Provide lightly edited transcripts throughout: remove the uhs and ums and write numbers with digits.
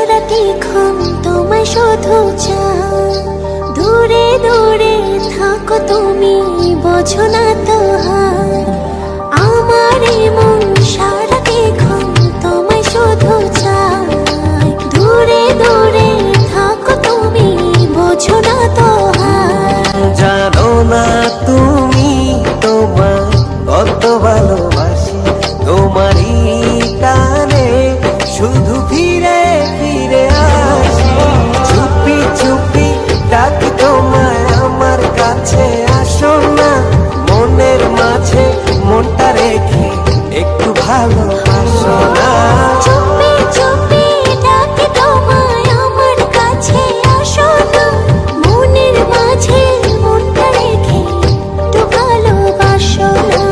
সারাটিক্ষণ তোমায় শুধু চাই। দূরে দূরে থাকো তুমি, বোঝো না তো হায়। আমার মন সারাটিক্ষণ তোমায় শুধু চাই। দূরে দূরে থাকো তুমি, বোঝো না তো হায়। জানো না তুমি তোমায় কত ভালোবাসি, তোমারই টানে শুধু ফিরে ফিরে আসি। চুপি চুপি ডাকি তোমায় আমার কাছে, আসো না মনের মাঝে মনটা রেখে একটু ভালোবাসো না। চুপি চুপি ডাকি তোমায় আমার কাছে, আসো না মনের মাঝে মনটা রেখে একটু ভালোবাসো না।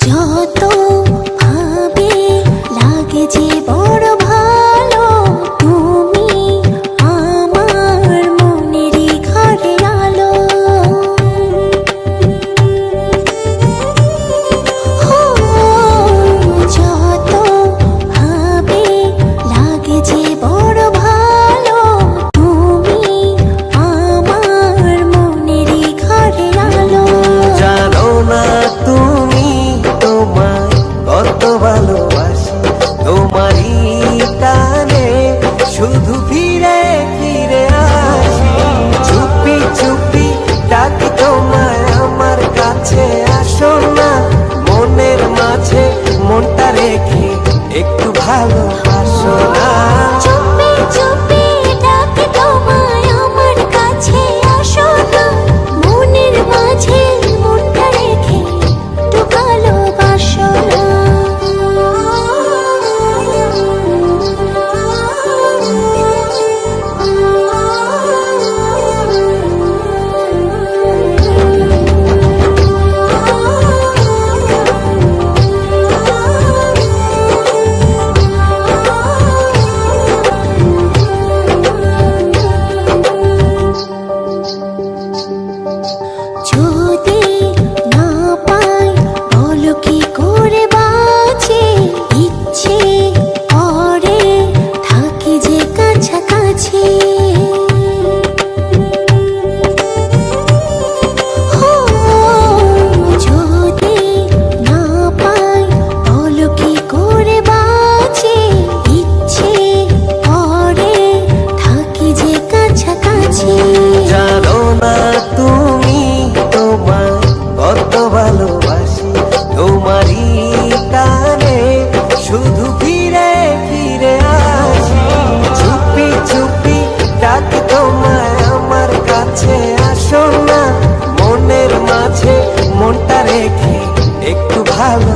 যত ভাবে লাগে যে বড় ভালো, তুমি আমার মনেরই ঘরে আলো। যত ভাবে লাগে যে বড় ভালো, তুমি আমার মনেরই ঘরে আলো। জানো না তুমি তোমায় কত ভালোবাসি, তোমারই টানে শুধু ফিরে ফিরে আসি। চুপি চুপি ডাকি তোমায় আমার কাছে, আসো না মনের মাঝে মনটা রেখে একটু ভালোবাসো না। চুপি চুপি ডাকি তোমায় আমার কাছে, আসো না মনের মাঝে মনটা রেখে একটু ভালোবাসো না। যদি না পাই বলো কি করে বাঁচি, ইচ্ছে করে থাকি যে কাছাকাছি। যদি না পাই বলো কি করে বাঁচি, ইচ্ছে করে থাকি যে কাছাকাছি। জানো না তুমি তোমায় কত ভালোবাসি, তোমারই টানে শুধু ফিরে ফিরে আসি। চুপি চুপি ডাকি তোমায় আমার কাছে, আসো না মনের মাঝে মনটা রেখে একটু ভালো